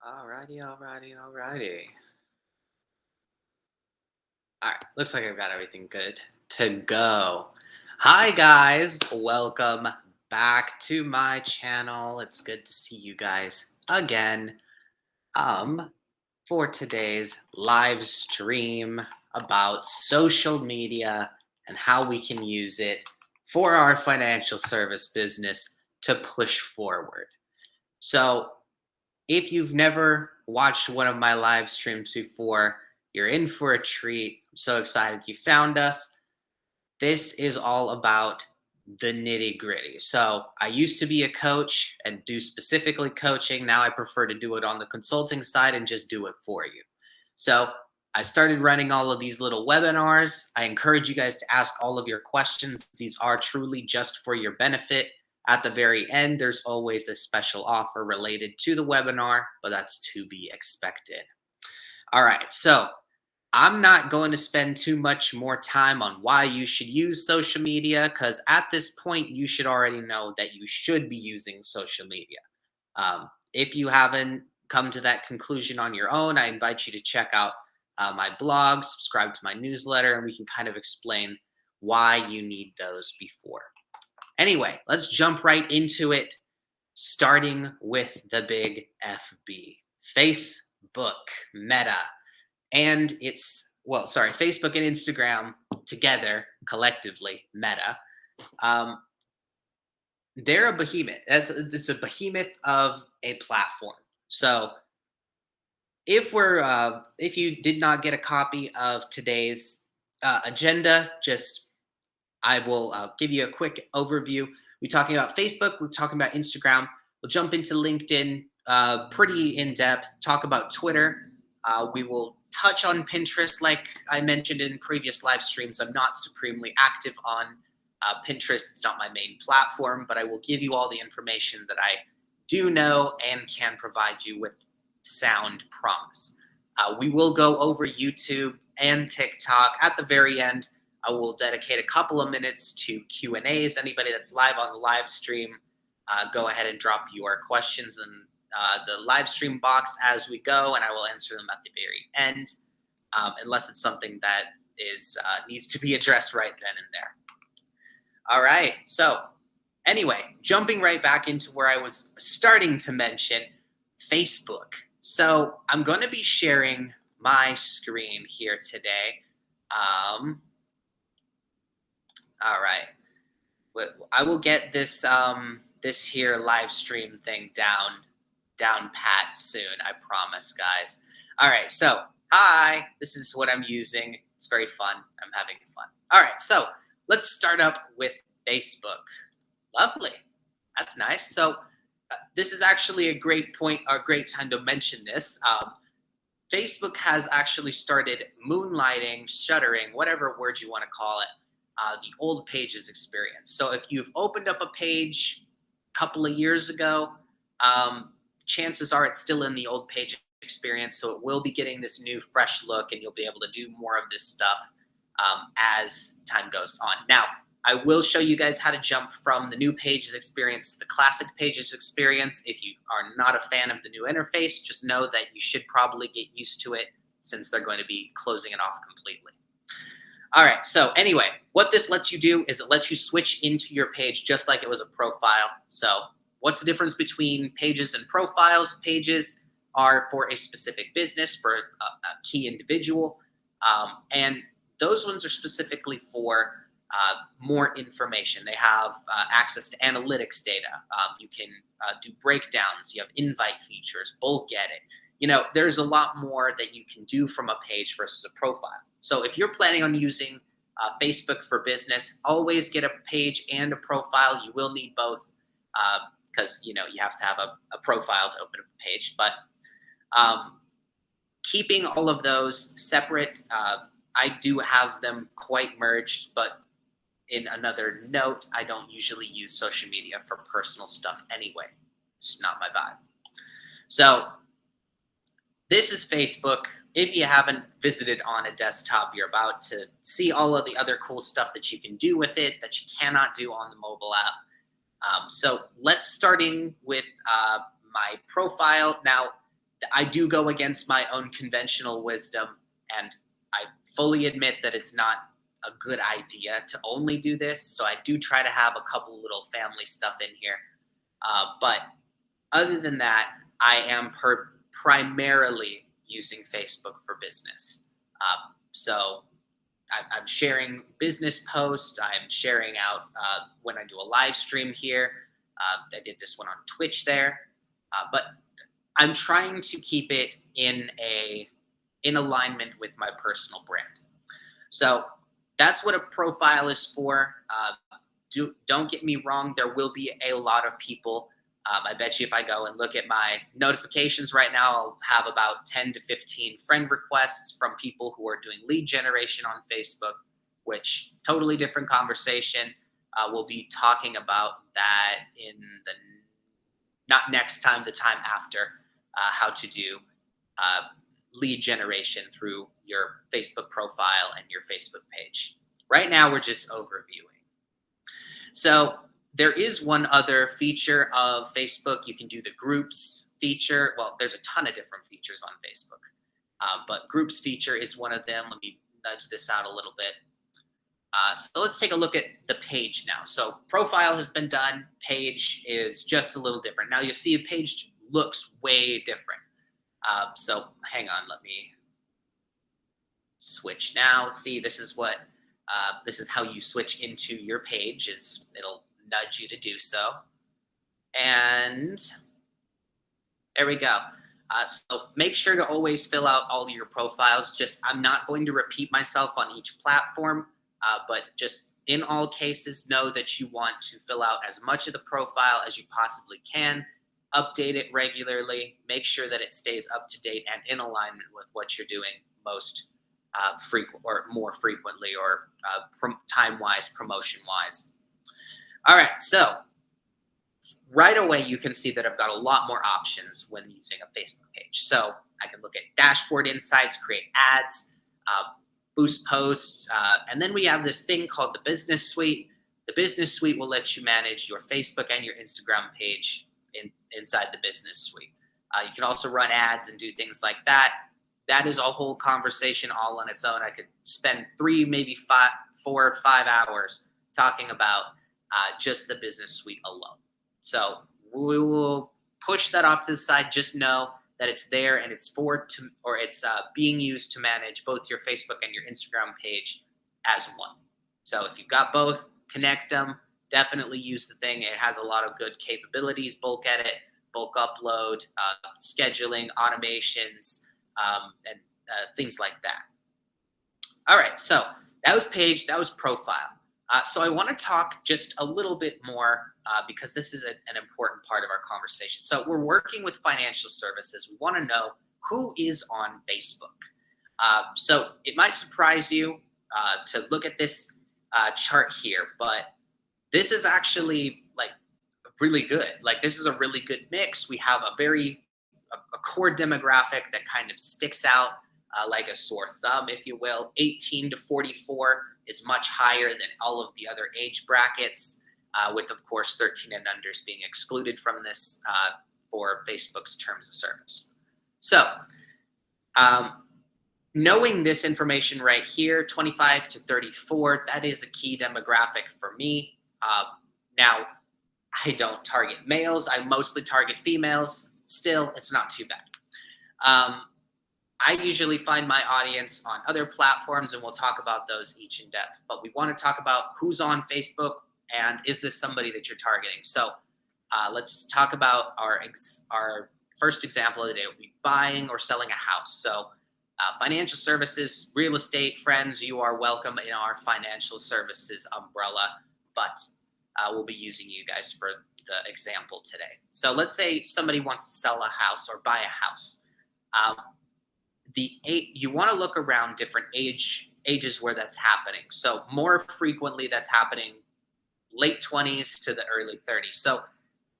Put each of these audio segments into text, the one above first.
Alrighty. All right, looks like I've got everything good to go. Hi guys, welcome back to my channel. It's good to see you guys again. Um, for today's live stream about social media and how we can use it for our financial service business to push forward. So, if you've never watched one of my live streams before, you're in for a treat. I'm so excited you found us. This is all about the nitty gritty. So, I used to be a coach and do specifically coaching. Now, I prefer to do it on the consulting side and just do it for you. So, I started running all of these little webinars. I encourage you guys to ask all of your questions. These are truly just for your benefit. At the very end, there's always a special offer related to the webinar, but that's to be expected. All right, so I'm not going to spend too much more time on why you should use social media because at this point, you should already know that you should be using social media. If you haven't come to that conclusion on your own, I invite you to check out my blog, subscribe to my newsletter, and we can kind of explain why you need those before. Anyway, let's jump right into it, starting with the big FB. Facebook, Meta, and Facebook and Instagram together, collectively, Meta. They're a behemoth. It's a behemoth of a platform. So if you did not get a copy of today's agenda, I will give you a quick overview. We're talking about Facebook. We're talking about Instagram. We'll jump into LinkedIn pretty in depth. Talk about Twitter. We will touch on Pinterest, like I mentioned in previous live streams. I'm not supremely active on Pinterest. It's not my main platform, but I will give you all the information that I do know and can provide you with sound promise. We will go over YouTube and TikTok at the very end. I will dedicate a couple of minutes to Q&As. Anybody that's live on the live stream, go ahead and drop your questions in the live stream box as we go, and I will answer them at the very end, unless it's something that needs to be addressed right then and there. All right, so anyway, jumping right back into where I was starting to mention, Facebook. So I'm going to be sharing my screen here today. All right. I will get this this here live stream thing down pat soon. I promise, guys. All right. So, hi. This is what I'm using. It's very fun. I'm having fun. All right. So, let's start up with Facebook. Lovely. That's nice. So, this is actually a great point, or a great time to mention this. Facebook has actually started moonlighting, shuttering, whatever word you want to call it, the old pages experience. So if you've opened up a page a couple of years ago, chances are it's still in the old page experience. So it will be getting this new fresh look and you'll be able to do more of this stuff as time goes on. Now, I will show you guys how to jump from the new pages experience to the classic pages experience. If you are not a fan of the new interface, just know that you should probably get used to it since they're going to be closing it off completely. All right, so anyway, what this lets you do is it lets you switch into your page just like it was a profile. So what's the difference between pages and profiles? Pages are for a specific business, for a key individual, and those ones are specifically for more information. They have access to analytics data. You can do breakdowns. You have invite features, bulk edit. You know, there's a lot more that you can do from a page versus a profile. So if you're planning on using Facebook for business, always get a page and a profile. You will need both because, you know, you have to have a profile to open up a page. But keeping all of those separate, I do have them quite merged, but in another note, I don't usually use social media for personal stuff anyway. It's not my vibe. So this is Facebook. If you haven't visited on a desktop, you're about to see all of the other cool stuff that you can do with it that you cannot do on the mobile app. So let's starting with my profile. Now, I do go against my own conventional wisdom, and I fully admit that it's not a good idea to only do this. So I do try to have a couple little family stuff in here. But other than that, I am primarily using Facebook for business. So I'm sharing business posts. I'm sharing out when I do a live stream here. I did this one on Twitch there, but I'm trying to keep it in alignment with my personal brand. So that's what a profile is for. Don't get me wrong. There will be a lot of people. I bet you if I go and look at my notifications right now, I'll have about 10 to 15 friend requests from people who are doing lead generation on Facebook, which totally different conversation. We'll be talking about that in the not next time, the time after, how to do uh, lead generation through your Facebook profile and your Facebook page. Right now, we're just overviewing. So there is one other feature of Facebook. You can do the groups feature. Well, there's a ton of different features on Facebook, but groups feature is one of them. Let me nudge this out a little bit. So let's take a look at the page now. So profile has been done. Page is just a little different. Now you'll see a page looks way different. So hang on, let me switch now. See, this is how you switch into your page. It'll nudge you to do so. And there we go. So make sure to always fill out all your profiles. I'm not going to repeat myself on each platform. But just in all cases, know that you want to fill out as much of the profile as you possibly can, update it regularly, make sure that it stays up to date and in alignment with what you're doing most frequent or more frequently or time-wise, promotion-wise. All right, so right away you can see that I've got a lot more options when using a Facebook page. So I can look at dashboard insights, create ads, boost posts, and then we have this thing called the business suite. The business suite will let you manage your Facebook and your Instagram page inside the business suite. You can also run ads and do things like that. That is a whole conversation all on its own. I could spend 3, maybe 4 or 5 hours talking about just the business suite alone. So we will push that off to the side. Just know that it's there and it's being used to manage both your Facebook and your Instagram page as one. So if you've got both, connect them. Definitely use the thing. It has a lot of good capabilities: bulk edit, bulk upload, scheduling, automations, and things like that. All right, so that was page, that was profile. So I want to talk just a little bit more because this is an important part of our conversation. So we're working with financial services. We want to know who is on Facebook. So it might surprise you to look at this chart here, but this is actually like really good. Like this is a really good mix. We have a core demographic that kind of sticks out like a sore thumb, if you will. 18 to 44 is much higher than all of the other age brackets, with, of course, 13 and unders being excluded from this for Facebook's terms of service. So knowing this information right here, 25 to 34, that is a key demographic for me. Now, I don't target males. I mostly target females. Still, it's not too bad. I usually find my audience on other platforms, and we'll talk about those each in depth. But we want to talk about who's on Facebook and is this somebody that you're targeting. So let's talk about our first example of the day. We'll be buying or selling a house. So financial services, real estate, friends, you are welcome in our financial services umbrella, but we'll be using you guys for the example today. So let's say somebody wants to sell a house or buy a house. You want to look around different ages where that's happening. So more frequently, that's happening late 20s to the early 30s. So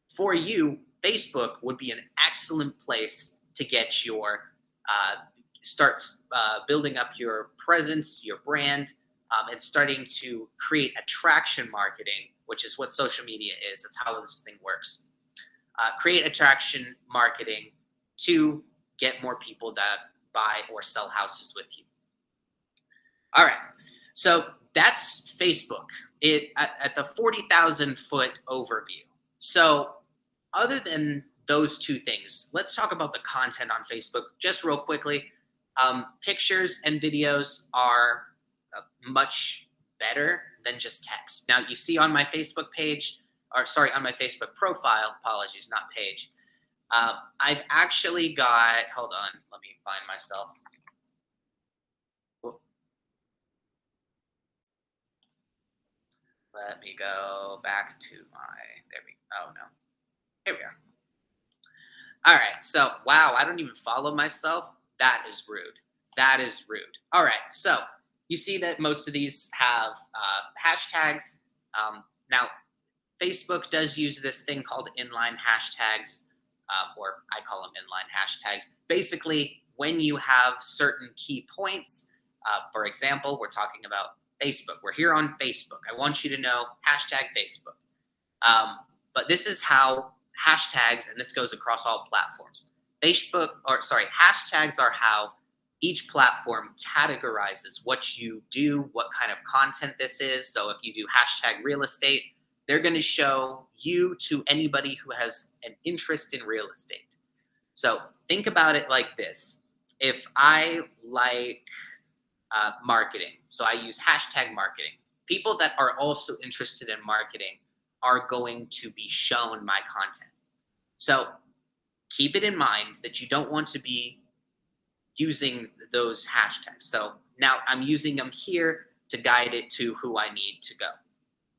for you, Facebook would be an excellent place to get your start building up your presence, your brand, and starting to create attraction marketing, which is what social media is. That's how this thing works. Create attraction marketing to get more people that buy or sell houses with you. All right. So that's Facebook. At the 40,000 foot overview. So other than those two things, let's talk about the content on Facebook just real quickly. Pictures and videos are much better than just text. Now you see on my Facebook page, or sorry, on my Facebook profile, apologies, not page. I've actually got, hold on, let me find myself. Let me go back to my, there we, oh no, here we are. All right, so wow, I don't even follow myself. That is rude. That is rude. All right, so you see that most of these have hashtags. Now, Facebook does use this thing called inline hashtags, or I call them inline hashtags. Basically, when you have certain key points, for example, we're talking about Facebook. We're here on Facebook. I want you to know hashtag Facebook. But this is how hashtags, and this goes across all platforms. Facebook, or sorry, hashtags are how each platform categorizes what you do, what kind of content this is. So if you do hashtag real estate, they're going to show you to anybody who has an interest in real estate. So think about it like this. If I like marketing, so I use hashtag marketing, people that are also interested in marketing are going to be shown my content. So keep it in mind that you don't want to be using those hashtags. So now I'm using them here to guide it to who I need to go.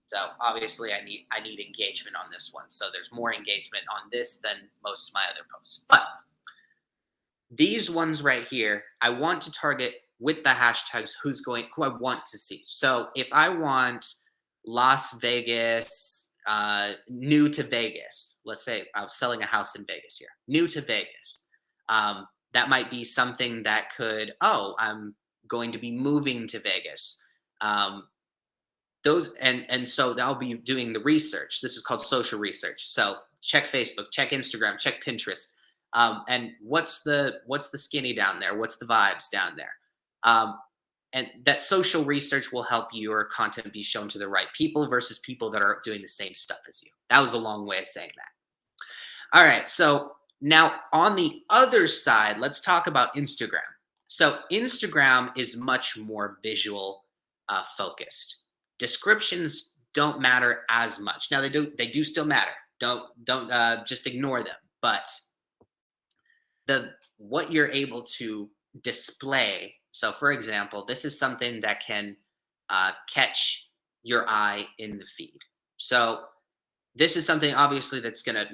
So obviously I need engagement on this one. So there's more engagement on this than most of my other posts. But these ones right here, I want to target with the hashtags who I want to see. So if I want Las Vegas, new to Vegas, let's say I was selling a house in Vegas here, new to Vegas. That might be something that could, oh, I'm going to be moving to Vegas. Those and so I'll be doing the research. This is called social research. So check Facebook, check Instagram, check Pinterest. And what's the skinny down there? What's the vibes down there? And that social research will help your content be shown to the right people versus people that are doing the same stuff as you. That was a long way of saying that. All right, so now on the other side, let's talk about Instagram. So Instagram is much more visual focused. Descriptions don't matter as much. Now they do still matter. Don't just ignore them. But what you're able to display. So, for example, this is something that can catch your eye in the feed. So, this is something obviously that's gonna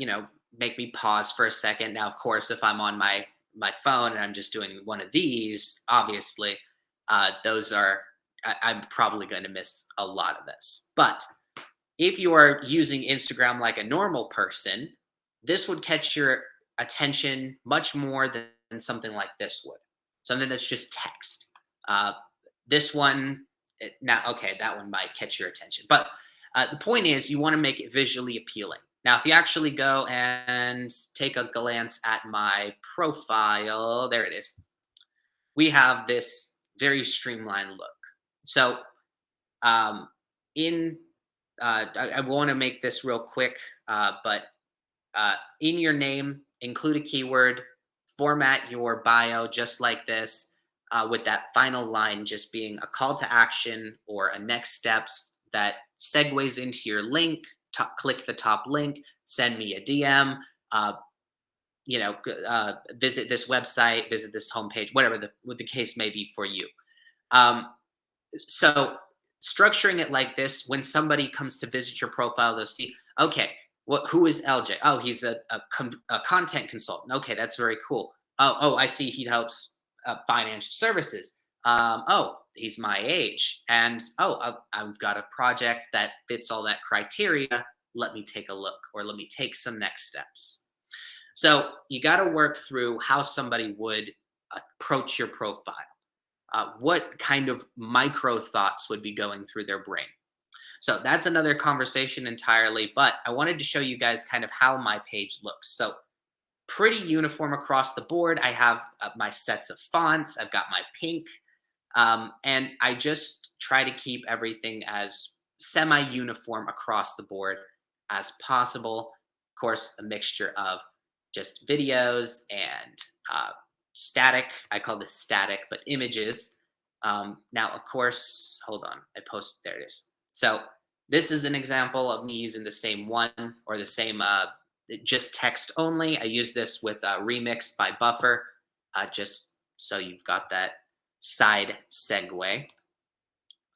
make me pause for a second. Now, of course, if I'm on my phone and I'm just doing one of these, obviously, those are I'm probably going to miss a lot of this. But if you are using Instagram like a normal person, this would catch your attention much more than something like this would. Something that's just text. This one, now, okay, that one might catch your attention. But the point is, you want to make it visually appealing. Now, if you actually go and take a glance at my profile, there it is. We have this very streamlined look. So, I want to make this real quick, but in your name, include a keyword, format your bio just like this, with that final line just being a call to action or a next steps that segues into your link. Click the top link, send me a DM, visit this website, visit this homepage, whatever the case may be for you. So structuring it like this, when somebody comes to visit your profile, they'll see, okay, who is LJ? Oh, he's a content consultant. Okay, that's very cool. Oh, I see he helps financial services. Oh, he's my age. And I've got a project that fits all that criteria. Let me take a look, or let me take some next steps. So you got to work through how somebody would approach your profile. What kind of micro thoughts would be going through their brain? So that's another conversation entirely, but I wanted to show you guys kind of how my page looks. So pretty uniform across the board. I have my sets of fonts. I've got my pink, and I just try to keep everything as semi-uniform across the board as possible. Of course, a mixture of just videos and static. I call this static, but images. Now, of course, hold on. I post. There it is. So this is an example of me using the same one or the same just text only. I use this with Remixed by Buffer, just so you've got that side segue.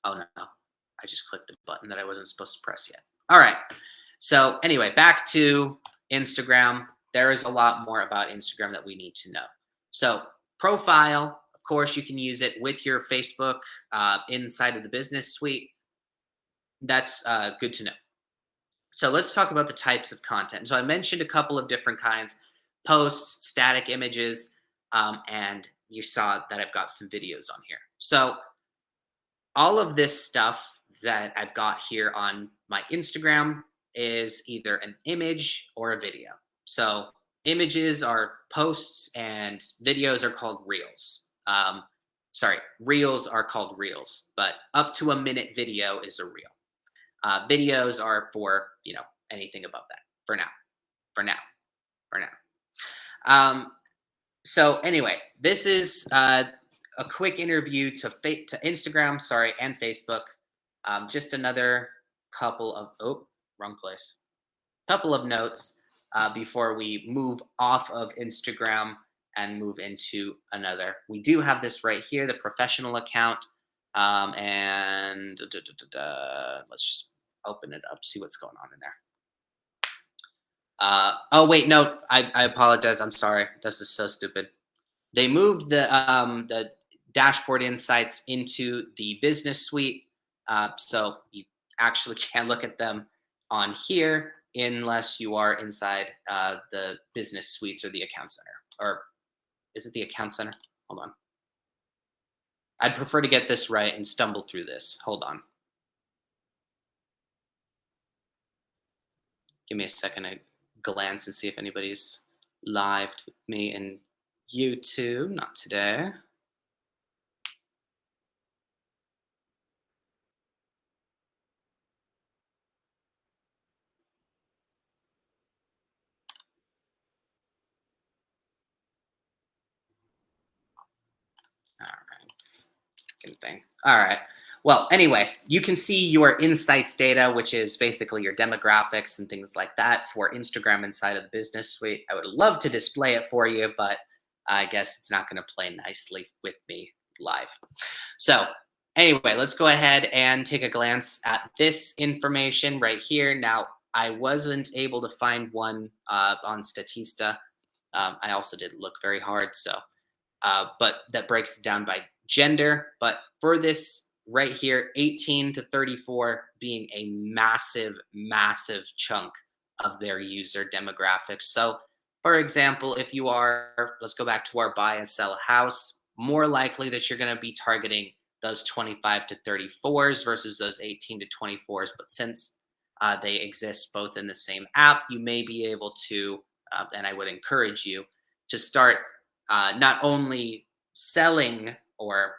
Oh no, I just clicked a button that I wasn't supposed to press yet. All right. So anyway, back to Instagram. There is a lot more about Instagram that we need to know. So profile, of course, you can use it with your Facebook inside of the business suite. That's good to know. So let's talk about the types of content. So I mentioned a couple of different kinds: posts, static images, and you saw that I've got some videos on here. So all of this stuff that I've got here on my Instagram is either an image or a video. So images are posts and videos are called reels. Sorry, reels are called reels, but up to a minute video is a reel. Videos are for, anything above that for now, for now, for now. Um, so anyway, this is a quick interview to Instagram, sorry, and Facebook. Just another couple of wrong place. Couple of notes before we move off of Instagram and move into another. We do have this right here, the professional account, and let's just open it up, see what's going on in there. Oh wait, no, I apologize. I'm sorry. This is so stupid. They moved the dashboard insights into the business suite, so you actually can't look at them on here unless you are inside the business suites or the account center. Or is it the account center? Hold on. I'd prefer to get this right and stumble through this. Hold on. Give me a second to glance and see if anybody's live with me in YouTube. Not today. All right. Good thing. All right. Well, anyway, you can see your insights data, which is basically your demographics and things like that for Instagram inside of the business suite. I would love to display it for you, but I guess it's not going to play nicely with me live. So anyway, let's go ahead and take a glance at this information right here. Now, I wasn't able to find one on Statista. I also didn't look very hard, so but that breaks it down by gender. But for this right here, 18 to 34 being a massive, massive chunk of their user demographics. So, for example, if you are, let's go back to our buy and sell a house, more likely that you're going to be targeting those 25 to 34s versus those 18 to 24s. But since they exist both in the same app, you may be able to, and I would encourage you to start not only selling or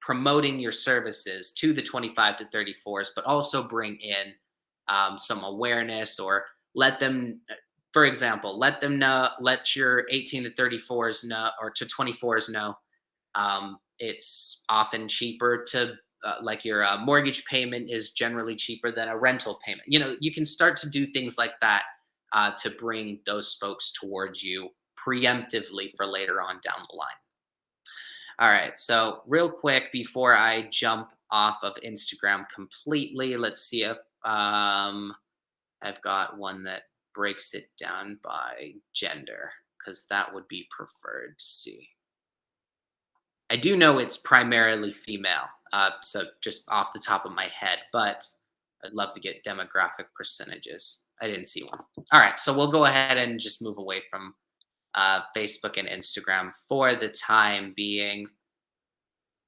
promoting your services to the 25 to 34s, but also bring in some awareness or let them, for example, let them know, let your 18 to 34s know or to 24s know it's often cheaper to, like your mortgage payment is generally cheaper than a rental payment. You can start to do things like that to bring those folks towards you preemptively for later on down the line. All right, so real quick before I jump off of Instagram completely, let's see if I've got one that breaks it down by gender, because that would be preferred to see. I do know it's primarily female, so just off the top of my head, but I'd love to get demographic percentages. I didn't see one. All right, so we'll go ahead and just move away from Facebook and Instagram for the time being.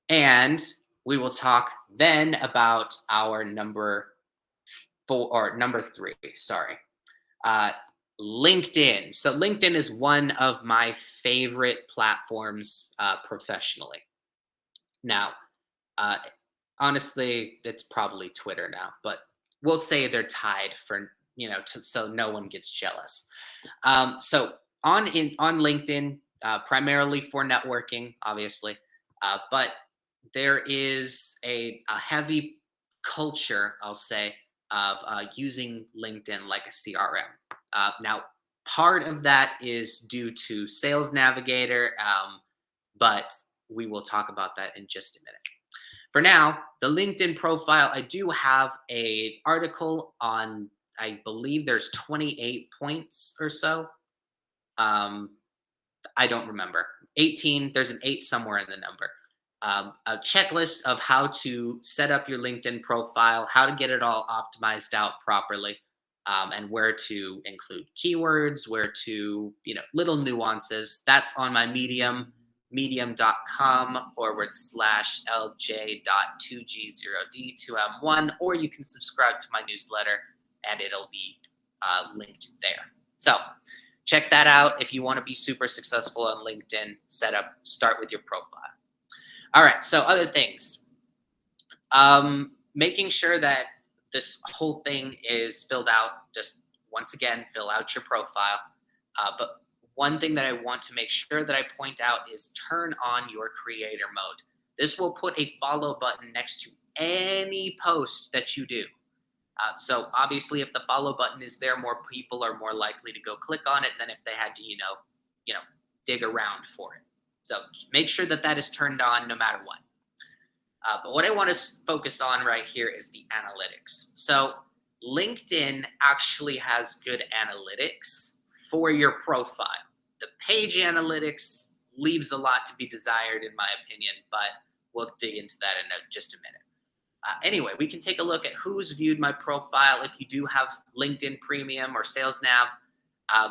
And we will talk then about our number 4 or number 3. Sorry. LinkedIn. So LinkedIn is one of my favorite platforms professionally. Now, uh, honestly, it's probably Twitter now, but we'll say they're tied for so no one gets jealous. So on LinkedIn, primarily for networking, obviously, but there is a heavy culture, I'll say, of using LinkedIn like a CRM. Now, part of that is due to Sales Navigator, but we will talk about that in just a minute. For now, the LinkedIn profile, I do have a article on, I believe there's 28 points or so. Um, I don't remember. 18, there's an 8 somewhere in the number. A checklist of how to set up your LinkedIn profile, how to get it all optimized out properly, and where to include keywords, where to, little nuances. That's on my Medium, medium.com/lj.2g0d2m1, or you can subscribe to my newsletter and it'll be linked there. So check that out if you want to be super successful on LinkedIn. Start with your profile. All right, so other things. Making sure that this whole thing is filled out. Just once again, fill out your profile. But one thing that I want to make sure that I point out is turn on your creator mode. This will put a follow button next to any post that you do. So obviously, if the follow button is there, more people are more likely to go click on it than if they had to, dig around for it. So make sure that that is turned on no matter what. But what I want to focus on right here is the analytics. So LinkedIn actually has good analytics for your profile. The page analytics leaves a lot to be desired, in my opinion, but we'll dig into that in just a minute. Anyway, we can take a look at who's viewed my profile. If you do have LinkedIn Premium or Sales Nav,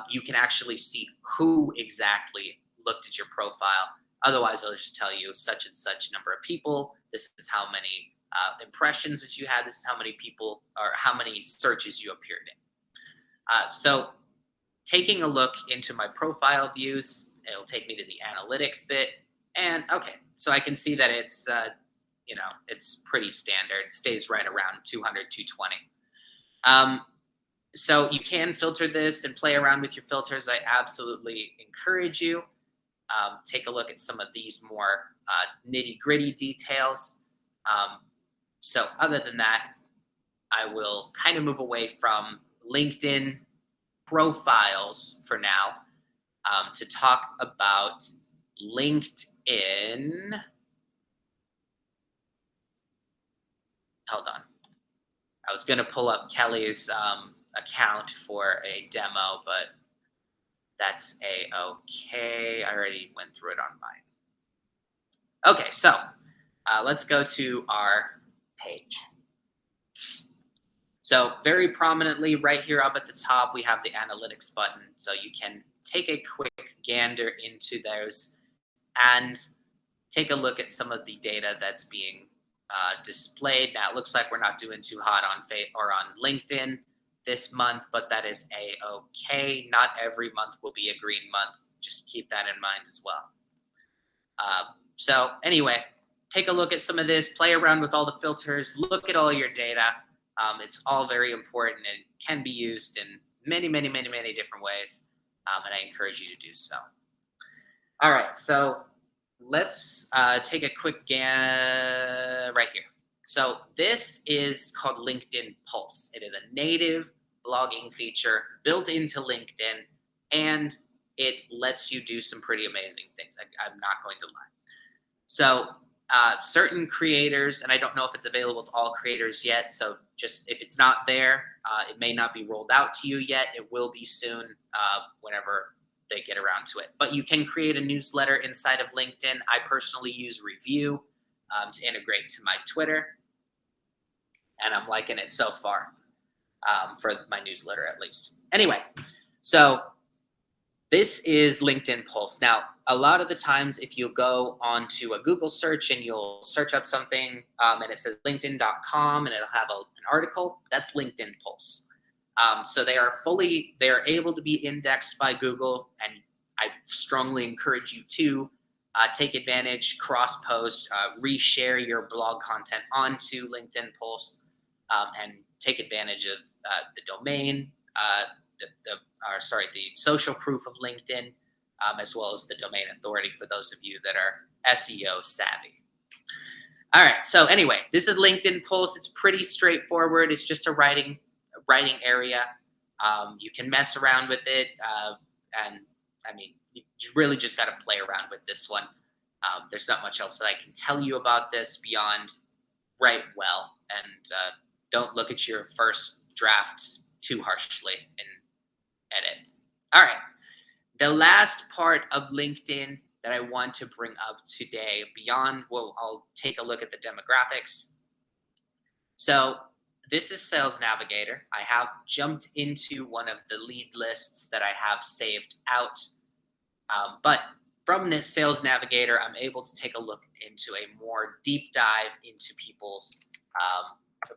you can actually see who exactly looked at your profile. Otherwise, I'll just tell you such and such number of people. This is how many impressions that you had. This is how many people or how many searches you appeared in. So taking a look into my profile views, it'll take me to the analytics bit. And okay, so I can see that it's it's pretty standard. It stays right around 200, 220. So you can filter this and play around with your filters. I absolutely encourage you. Take a look at some of these more nitty gritty details. So other than that, I will kind of move away from LinkedIn profiles for now to talk about LinkedIn. Hold on. I was going to pull up Kelly's account for a demo, but that's a-okay. I already went through it on mine. Okay, so let's go to our page. So very prominently right here up at the top, we have the analytics button. So you can take a quick gander into those and take a look at some of the data that's being displayed. Now it looks like we're not doing too hot on LinkedIn this month, but that is a-okay. Not every month will be a green month. Just keep that in mind as well. So anyway, take a look at some of this, play around with all the filters, look at all your data. It's all very important and can be used in many, many, many, many different ways. And I encourage you to do so. All right, so let's take a quick right here. So this is called LinkedIn Pulse. It is a native blogging feature built into LinkedIn, and it lets you do some pretty amazing things. I'm not going to lie. So certain creators, and I don't know if it's available to all creators yet, so just if it's not there, it may not be rolled out to you yet. It will be soon whenever they get around to it. But you can create a newsletter inside of LinkedIn. I personally use Review to integrate to my Twitter, and I'm liking it so far for my newsletter at least. Anyway, so this is LinkedIn Pulse. Now, a lot of the times if you go onto a Google search and you'll search up something and it says linkedin.com and it'll have an article, that's LinkedIn Pulse. So they are able to be indexed by Google, and I strongly encourage you to take advantage, cross post, reshare your blog content onto LinkedIn Pulse, and take advantage of the domain, the social proof of LinkedIn, as well as the domain authority for those of you that are SEO savvy. All right. So anyway, this is LinkedIn Pulse. It's pretty straightforward. It's just a writing area. You can mess around with it, and I mean, you really just got to play around with this one. There's not much else that I can tell you about this beyond write well, and don't look at your first draft too harshly and edit. All right. The last part of LinkedIn that I want to bring up today, beyond, well, I'll take a look at the demographics. So this is Sales Navigator. I have jumped into one of the lead lists that I have saved out. But from this Sales Navigator, I'm able to take a look into a more deep dive into people's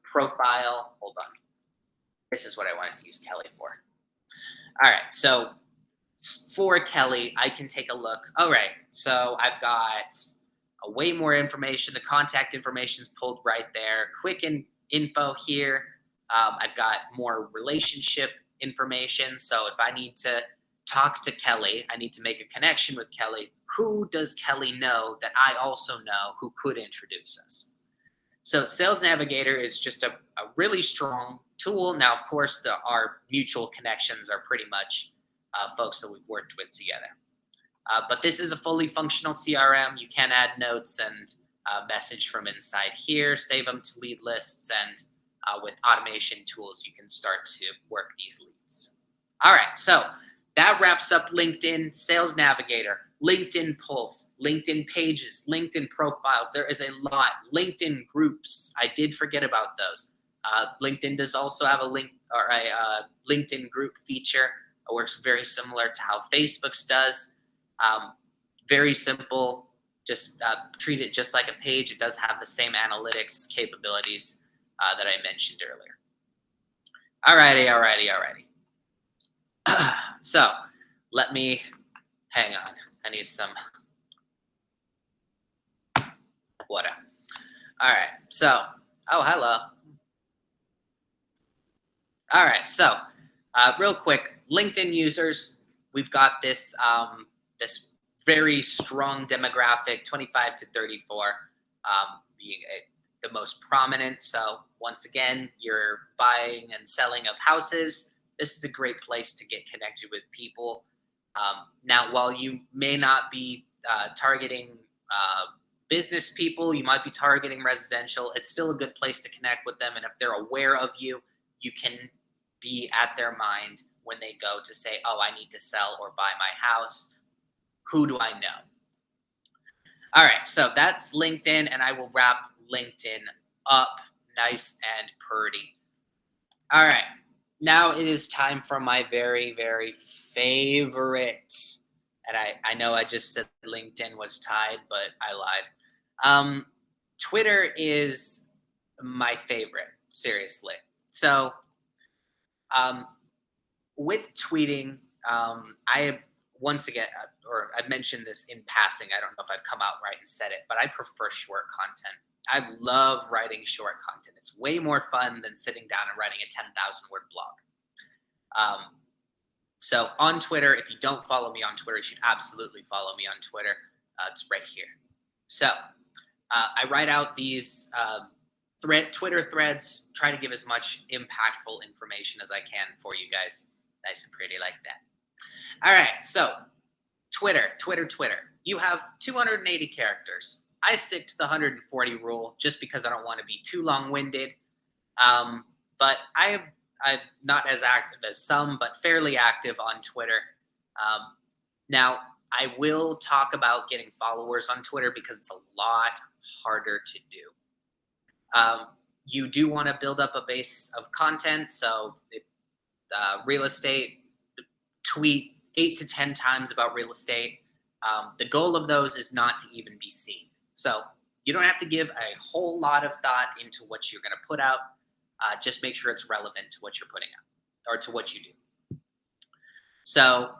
profile. Hold on. This is what I wanted to use Kelly for. All right. So for Kelly, I can take a look. All right. So I've got way more information. The contact information is pulled right there. Quick info here. I've got more relationship information. So if I need to talk to Kelly, I need to make a connection with Kelly. Who does Kelly know that I also know who could introduce us? So Sales Navigator is just a really strong tool. Now, of course, our mutual connections are pretty much folks that we've worked with together. But this is a fully functional CRM. You can add notes and message from inside here, save them to lead lists, and with automation tools, you can start to work these leads. All right, so that wraps up LinkedIn, Sales Navigator, LinkedIn Pulse, LinkedIn Pages, LinkedIn Profiles. There is a lot. LinkedIn Groups. I did forget about those. LinkedIn does also have a LinkedIn Group feature. It works very similar to how Facebook's does. Very simple. Just treat it just like a page. It does have the same analytics capabilities that I mentioned earlier. Alrighty. So let me hang on. I need some water. All right. So, hello. All right. So, real quick, LinkedIn users, we've got this this very strong demographic, 25 to 34, being the most prominent. So once again, you're buying and selling of houses. This is a great place to get connected with people. Now, while you may not be targeting business people, you might be targeting residential, it's still a good place to connect with them. And if they're aware of you, you can be at their mind when they go to say, oh, I need to sell or buy my house. Who do I know? All right, so that's LinkedIn, and I will wrap LinkedIn up nice and pretty. All right, now it is time for my very, very favorite. And I know I just said LinkedIn was tied, but I lied. Twitter is my favorite, seriously. So with tweeting, I once again, or I mentioned this in passing, I don't know if I've come out right and said it, but I prefer short content. I love writing short content. It's way more fun than sitting down and writing a 10,000 word blog. So on Twitter, if you don't follow me on Twitter, you should absolutely follow me on Twitter. It's right here. So I write out these Twitter threads, try to give as much impactful information as I can for you guys. Nice and pretty like that. All right, so Twitter. You have 280 characters. I stick to the 140 rule just because I don't want to be too long-winded. But I'm not as active as some, but fairly active on Twitter. Now, I will talk about getting followers on Twitter because it's a lot harder to do. You do want to build up a base of content. So real estate, tweet 8 to 10 times about real estate. The goal of those is not to even be seen. So you don't have to give a whole lot of thought into what you're going to put out. Just make sure it's relevant to what you're putting out. or to what you do. So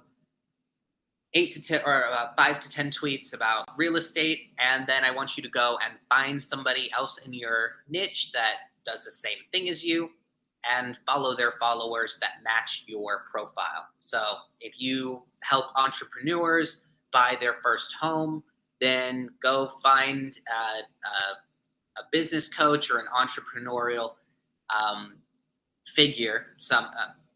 8 to 10 or 5 to 10 tweets about real estate, and then I want you to go and find somebody else in your niche that does the same thing as you and follow their followers that match your profile. So if you help entrepreneurs buy their first home, then go find a business coach or an entrepreneurial um, figure, some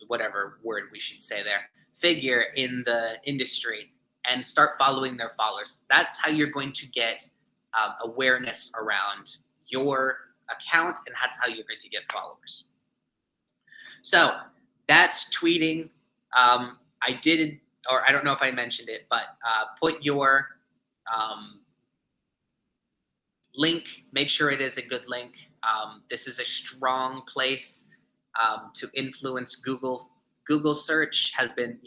whatever word we should say there, figure in the industry, and start following their followers. That's how you're going to get awareness around your account, and that's how you're going to get followers. So that's tweeting. I did, or I don't know if I mentioned it, but put your um, link, make sure it is a good link. This is a strong place to influence Google. Google search has been,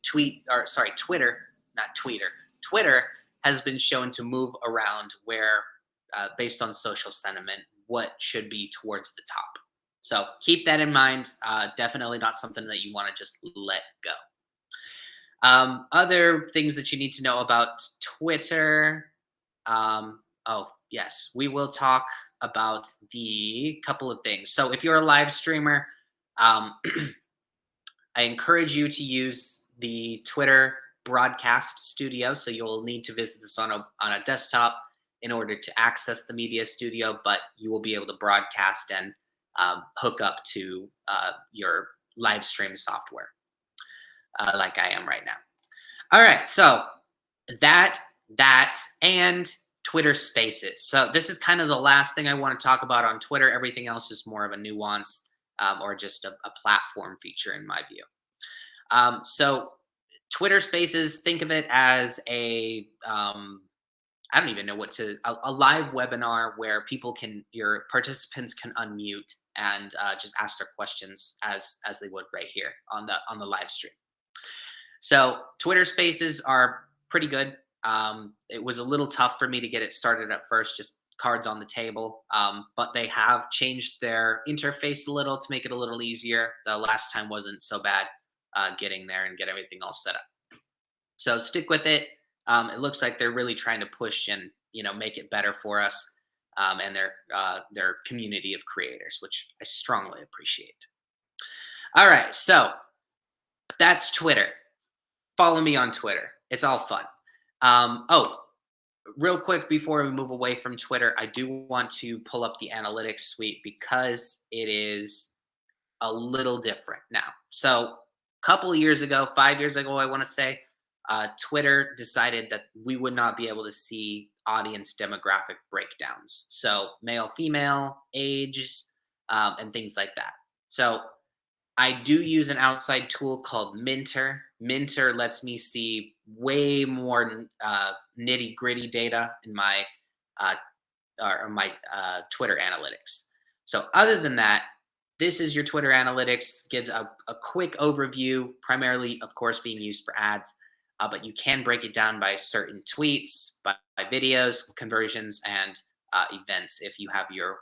Twitter, not tweeter. Twitter has been shown to move around where, based on social sentiment, what should be towards the top. So keep that in mind. Definitely not something that you want to just let go. Other things that you need to know about Twitter. Oh, yes, we will talk about the couple of things. So if you're a live streamer, um, I encourage you to use the Twitter broadcast studio. So you'll need to visit this on a desktop in order to access the media studio, but you will be able to broadcast and hook up to your live stream software like I am right now. All right, so that, and Twitter Spaces. So this is kind of the last thing I want to talk about on Twitter. Everything else is more of a nuance or just a platform feature in my view. So Twitter Spaces, think of it as I don't even know a live webinar where your participants can unmute and just ask their questions as they would right here on the live stream. So Twitter Spaces are pretty good. It was a little tough for me to get it started at first, just cards on the table. But they have changed their interface a little to make it a little easier. The last time wasn't so bad getting there and get everything all set up. So stick with it. It looks like they're really trying to push and make it better for us and their community of creators, which I strongly appreciate. All right, so that's Twitter. Follow me on Twitter. It's all fun. Real quick before we move away from Twitter, I do want to pull up the analytics suite because it is a little different now. So a couple of years ago, 5 years ago, I want to say, Twitter decided that we would not be able to see audience demographic breakdowns. So male, female, ages, and things like that. So I do use an outside tool called Minter. Minter lets me see way more nitty gritty data in my Twitter analytics. So other than that, this is your Twitter analytics. Gives a quick overview, primarily, of course, being used for ads, but you can break it down by certain tweets, by videos, conversions, and events if you have your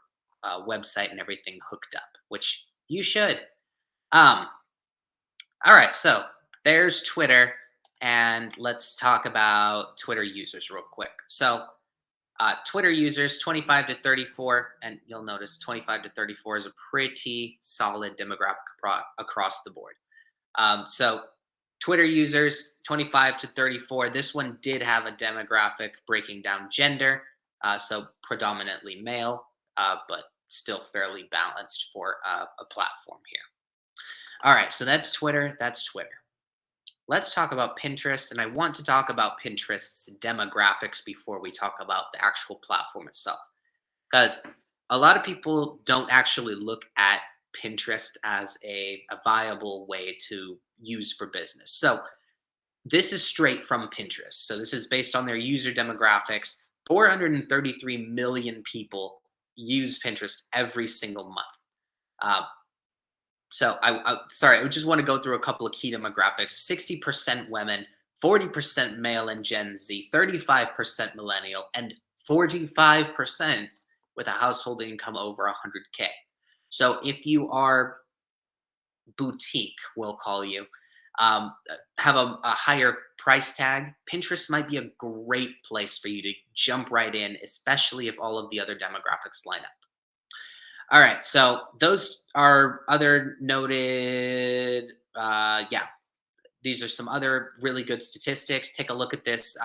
website and everything hooked up, which you should. All right, so there's Twitter, and let's talk about Twitter users real quick. So Twitter users 25 to 34, and you'll notice 25 to 34 is a pretty solid demographic across the board. So Twitter users 25 to 34, this one did have a demographic breaking down gender, so predominantly male, but still fairly balanced for a platform here. All right, so that's Twitter. That's Twitter. Let's talk about Pinterest, and I want to talk about Pinterest's demographics before we talk about the actual platform itself, because a lot of people don't actually look at Pinterest as a viable way to use for business. So this is straight from Pinterest. So this is based on their user demographics. 433 million people use Pinterest every single month. So I just want to go through a couple of key demographics. 60% women, 40% male and Gen Z, 35% millennial, and 45% with a household income over 100K. So if you are boutique, we'll call you, have a higher price tag, Pinterest might be a great place for you to jump right in, especially if all of the other demographics line up. All right, so those are other noted. Yeah, these are some other really good statistics. Take a look at this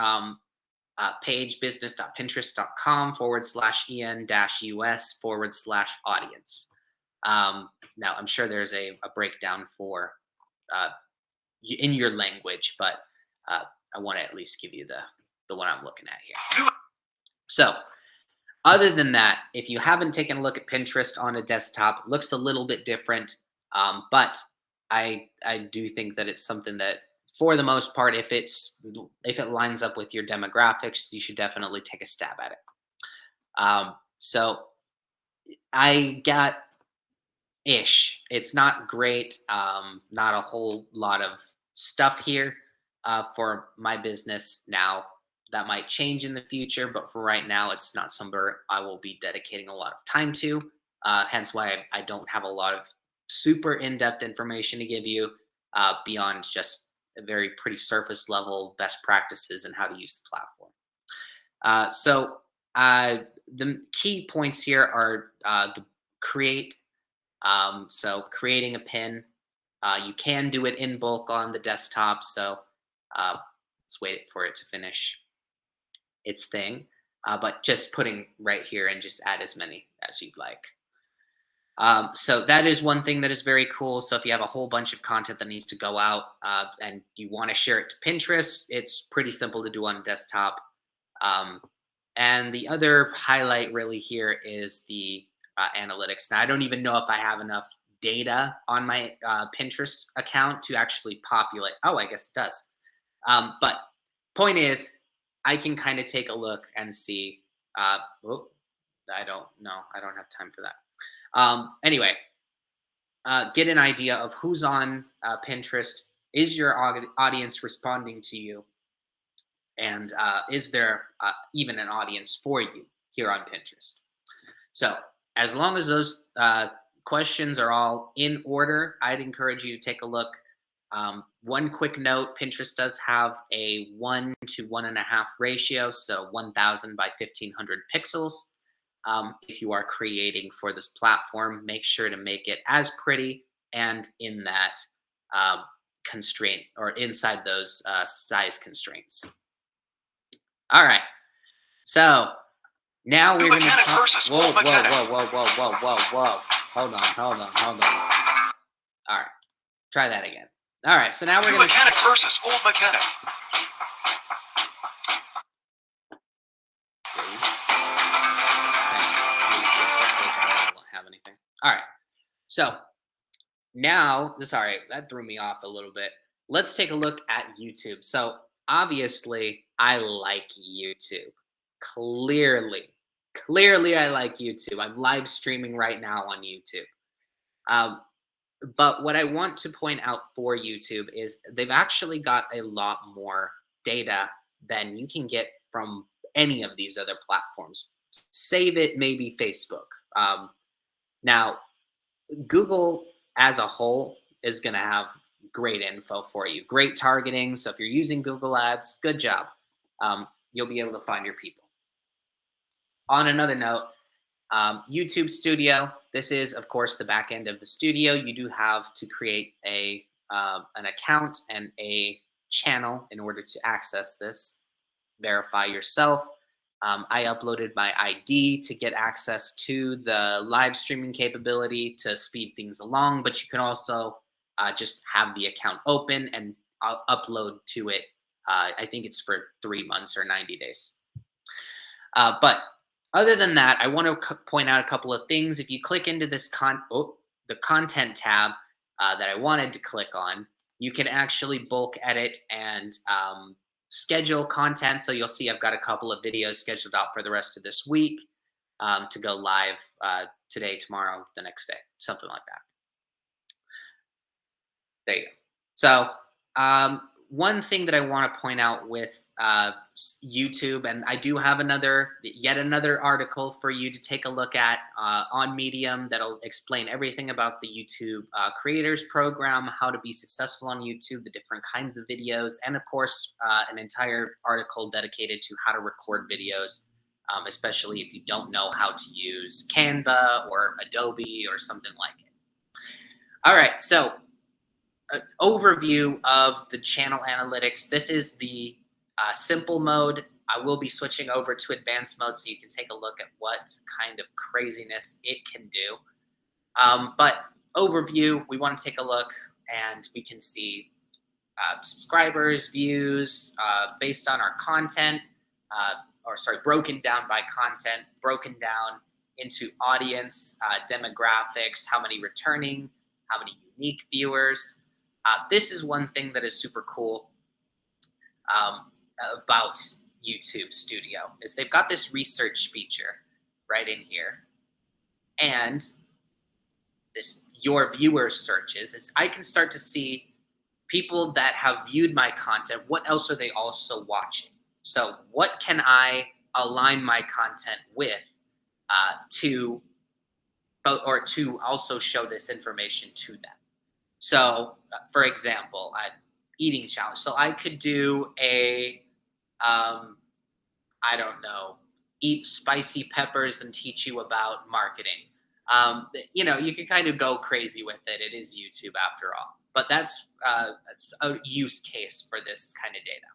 page, business.pinterest.com/en-us/audience. Now, I'm sure there's a breakdown for uh, in your language, but I want to at least give you the one I'm looking at here. So, other than that, if you haven't taken a look at Pinterest on a desktop, it looks a little bit different, but I do think that it's something that, for the most part, if it lines up with your demographics, you should definitely take a stab at it. So I got ish. It's not great. Not a whole lot of stuff here for my business now. That might change in the future, but for right now, it's not somewhere I will be dedicating a lot of time to. Hence why I don't have a lot of super in-depth information to give you beyond just a very pretty surface level best practices and how to use the platform. So the key points here are the create. So creating a pin, you can do it in bulk on the desktop. So let's wait for it to finish its thing. But just putting right here and just add as many as you'd like. So that is one thing that is very cool. So if you have a whole bunch of content that needs to go out and you want to share it to Pinterest, it's pretty simple to do on desktop. And the other highlight really here is the analytics. Now, I don't even know if I have enough data on my Pinterest account to actually populate. Oh, I guess it does. But point is, I can kind of take a look and see. Oh, I don't know. I don't have time for that. Anyway, get an idea of who's on Pinterest. Is your audience responding to you? And is there even an audience for you here on Pinterest? So as long as those questions are all in order, I'd encourage you to take a look. One quick note, Pinterest does have a 1 to 1.5 ratio, so 1000 by 1500 pixels. If you are creating for this platform, make sure to make it as pretty and in that constraint or inside those size constraints. All right. So now we're going to talk. Whoa, whoa, whoa, whoa, whoa, whoa, whoa, whoa. Hold on. All right. Try that again. All right. So now we're going to. Mechanic versus old mechanic. I don't have anything. All right. So now, sorry, that threw me off a little bit. Let's take a look at YouTube. So obviously, I like YouTube. Clearly, I like YouTube. I'm live streaming right now on YouTube. But what I want to point out for YouTube is they've actually got a lot more data than you can get from any of these other platforms. Save it, maybe Facebook. Now, Google as a whole is going to have great info for you, great targeting. So if you're using Google Ads, good job. You'll be able to find your people. On another note, YouTube Studio. This is, of course, the back end of the studio. You do have to create an account and a channel in order to access this. Verify yourself. I uploaded my ID to get access to the live streaming capability to speed things along, but you can also just have the account open and upload to it. I think it's for 3 months or 90 days. But other than that, I want to point out a couple of things. If you click into this the content tab that I wanted to click on, you can actually bulk edit and schedule content. So you'll see I've got a couple of videos scheduled out for the rest of this week to go live today, tomorrow, the next day, something like that. There you go. So one thing that I want to point out with YouTube, and I do have yet another article for you to take a look at on Medium that'll explain everything about the YouTube Creators Program, how to be successful on YouTube, the different kinds of videos, and of course, an entire article dedicated to how to record videos, especially if you don't know how to use Canva or Adobe or something like it. All right, so an overview of the channel analytics. This is the simple mode. I will be switching over to advanced mode so you can take a look at what kind of craziness it can do. But overview, we want to take a look and we can see subscribers, views based on our content, broken down by content, broken down into audience, demographics, how many returning, how many unique viewers. This is one thing that is super cool about YouTube Studio is they've got this research feature right in here, and this your viewers searches is I can start to see people that have viewed my content. What else are they also watching? So what can I align my content with to also show this information to them? So, for example, eating challenge. So I could do I don't know, eat spicy peppers and teach you about marketing. You can kind of go crazy with it. It is YouTube after all, but that's a use case for this kind of data,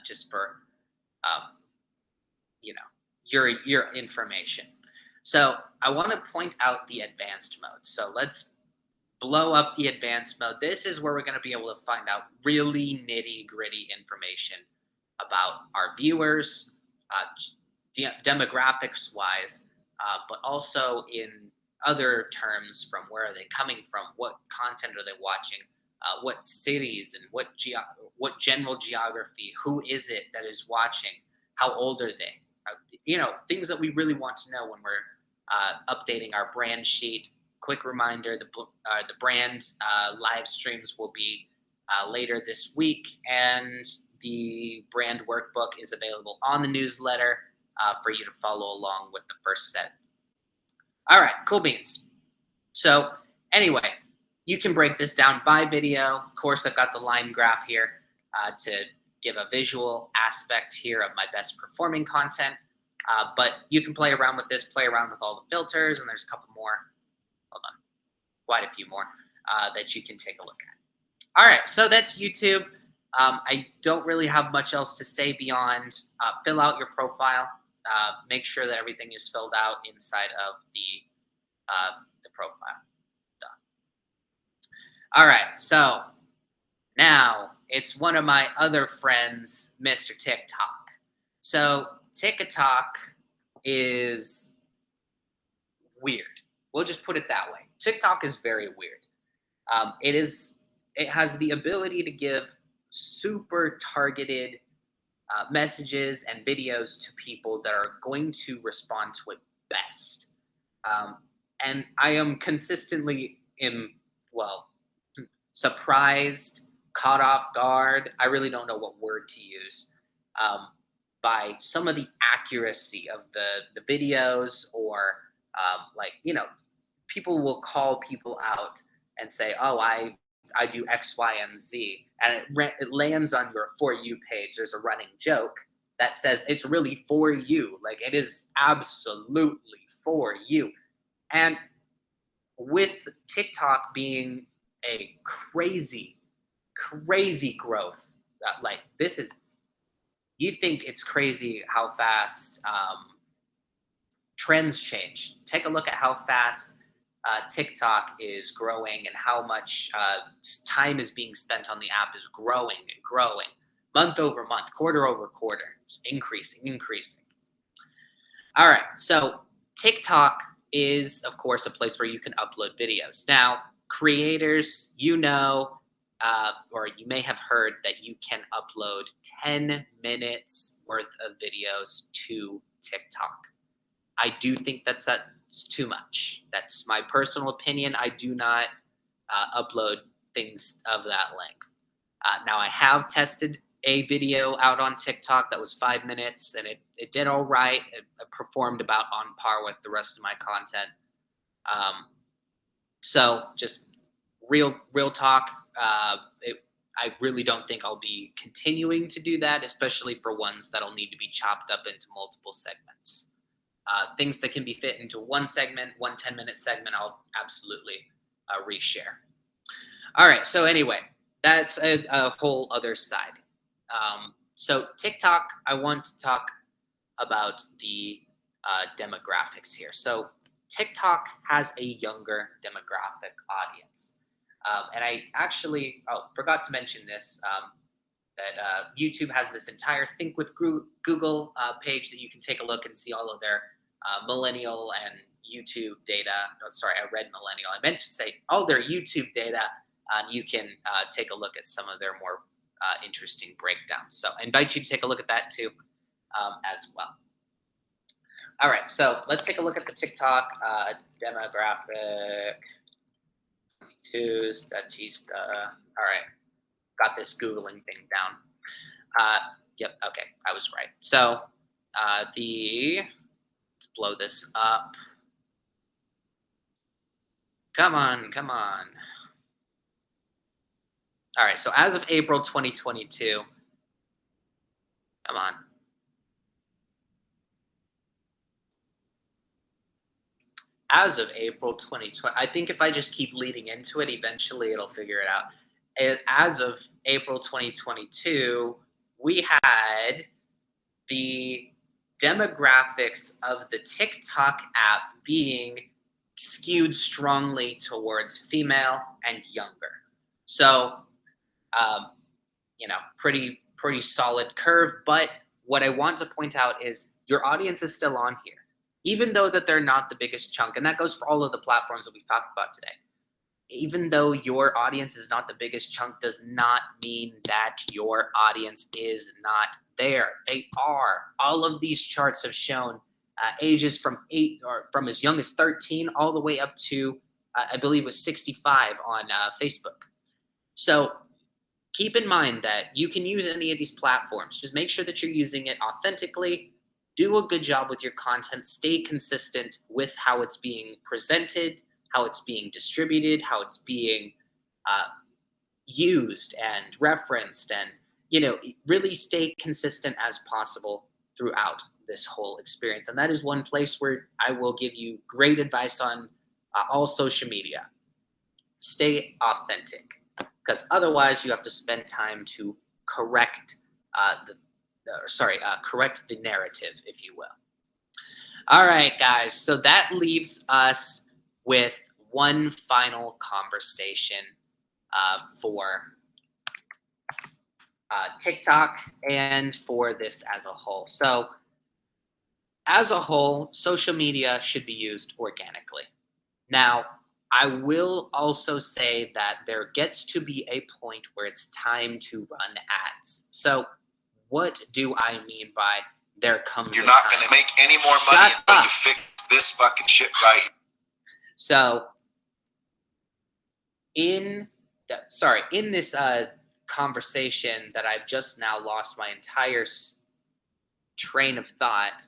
just for um, your information. So I want to point out the advanced mode. So let's blow up the advanced mode. This is where we're going to be able to find out really nitty gritty information about our viewers, demographics wise, but also in other terms from where are they coming from, what content are they watching, what cities and what general geography, who is it that is watching, how old are they, things that we really want to know when we're updating our brand sheet. Quick reminder, the brand live streams will be later this week, and the brand workbook is available on the newsletter for you to follow along with the first set. All right, cool beans. So anyway, you can break this down by video. Of course, I've got the line graph here to give a visual aspect here of my best performing content. But you can play around with this, play around with all the filters, and there's a couple more. Hold on, quite a few more that you can take a look at. All right, so that's YouTube. I don't really have much else to say beyond fill out your profile. Make sure that everything is filled out inside of the profile. Done. All right, so now it's one of my other friends, Mr. TikTok. So TikTok is weird. We'll just put it that way. TikTok is very weird. It has the ability to give super targeted messages and videos to people that are going to respond to it best. And I am consistently surprised, caught off guard. I really don't know what word to use by some of the accuracy of the videos, or people will call people out and say, oh, I do X, Y, and Z, and it lands on your For You page. There's a running joke that says it's really for you. Like, it is absolutely for you. And with TikTok being a crazy, crazy growth, you think it's crazy how fast trends change. Take a look at how fast TikTok is growing and how much time is being spent on the app is growing and growing, month over month, quarter over quarter. It's increasing. All right, so TikTok is, of course, a place where you can upload videos. Now, creators, or you may have heard that you can upload 10 minutes worth of videos to TikTok. I do think that's too much. That's my personal opinion. I do not upload things of that length. Now, I have tested a video out on TikTok that was 5 minutes, and it did all right. It performed about on par with the rest of my content. Um, so just real talk. I really don't think I'll be continuing to do that, especially for ones that'll need to be chopped up into multiple segments. Things that can be fit into one segment, 10-minute segment, I'll absolutely reshare. All right. So anyway, that's a whole other side. So TikTok, I want to talk about the demographics here. So TikTok has a younger demographic audience. And I actually forgot to mention this, that YouTube has this entire Think with Google page that you can take a look and see all of their millennial and YouTube data. Oh, sorry, I read millennial. I meant to say all their YouTube data. You can take a look at some of their more interesting breakdowns. So I invite you to take a look at that too as well. All right, so let's take a look at the TikTok demographic. 22 Statista. All right, got this Googling thing down. Yep, okay, I was right. So let's blow this up. Come on. All right, so as of April 2022, come on. As of April 2020, I think if I just keep leading into it, eventually it'll figure it out. As of April 2022, we had the demographics of the TikTok app being skewed strongly towards female and younger. So, pretty solid curve. But what I want to point out is your audience is still on here, even though that they're not the biggest chunk, and that goes for all of the platforms that we've talked about today. Even though your audience is not the biggest chunk, does not mean that your audience is not there. They are. All of these charts have shown ages from 8 or from as young as 13 all the way up to I believe it was 65 on Facebook. So keep in mind that you can use any of these platforms. Just make sure that you're using it authentically. Do a good job with your content. Stay consistent with how it's being presented, how it's being distributed, how it's being used and referenced, and really stay consistent as possible throughout this whole experience. And that is one place where I will give you great advice on all social media. Stay authentic, because otherwise you have to spend time to correct correct the narrative, if you will. All right, guys. So that leaves us with one final conversation for TikTok and for this as a whole. So as a whole, social media should be used organically. Now, I will also say that there gets to be a point where it's time to run ads. So what do I mean by there comes You're not going to make any more money until you fix this fucking shit right. So in this conversation that I've just now lost my entire train of thought.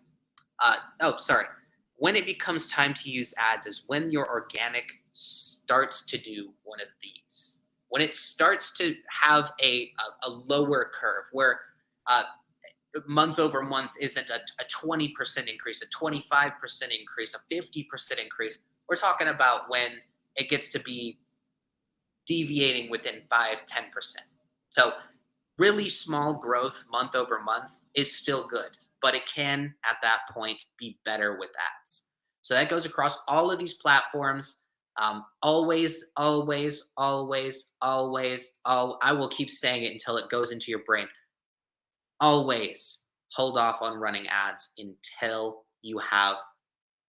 When it becomes time to use ads is when your organic starts to do one of these. When it starts to have a lower curve where month over month isn't a 20% increase, a 25% increase, a 50% increase. We're talking about when it gets to be deviating within 5-10%. So really small growth month over month is still good, but it can at that point be better with ads. So that goes across all of these platforms. I will keep saying it until it goes into your brain. Always hold off on running ads until you have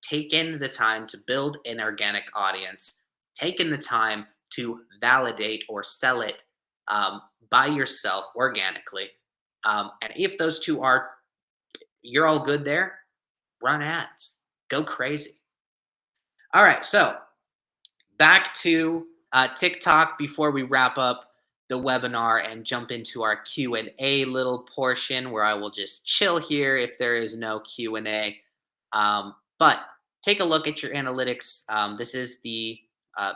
taken the time to build an organic audience, taken the time to validate or sell it by yourself organically. And if those two you're all good there, run ads. Go crazy. All right, so back to TikTok before we wrap up. the webinar and jump into our Q&A little portion where I will just chill here if there is no Q&A. But take a look at your analytics. This is the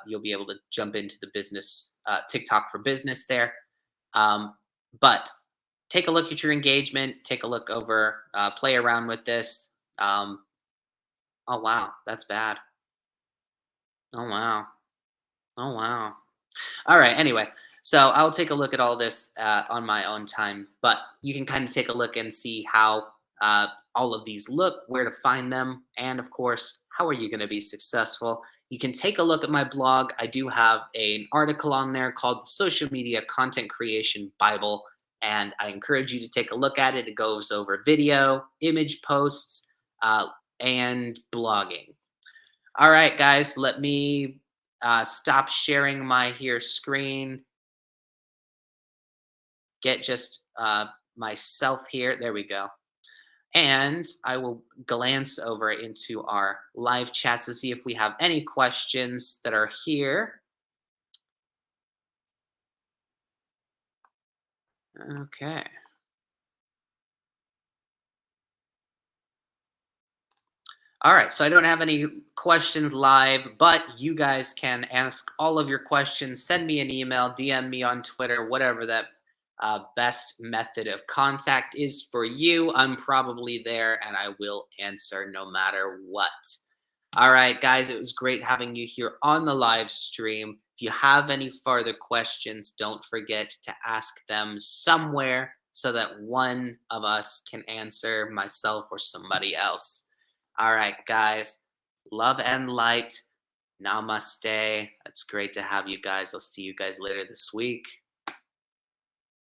you'll be able to jump into the business TikTok for business there. But take a look at your engagement. Take a look over, play around with this. Oh wow, that's bad. Oh wow. Oh wow. All right. Anyway, so I'll take a look at all this on my own time, but you can kind of take a look and see how all of these look, where to find them, and of course, how are you going to be successful. You can take a look at my blog. I do have an article on there called the Social Media Content Creation Bible, and I encourage you to take a look at it. It goes over video, image posts, uh, and blogging. All right, guys, let me stop sharing my here screen. Get just myself here. There we go. And I will glance over into our live chats to see if we have any questions that are here. Okay. All right, so I don't have any questions live, but you guys can ask all of your questions. Send me an email, DM me on Twitter, whatever that best method of contact is for you. I'm probably there and I will answer no matter what. All right, guys, it was great having you here on the live stream. If you have any further questions, don't forget to ask them somewhere so that one of us can answer, myself or somebody else. All right, guys. Love and light. Namaste. It's great to have you guys. I'll see you guys later this week.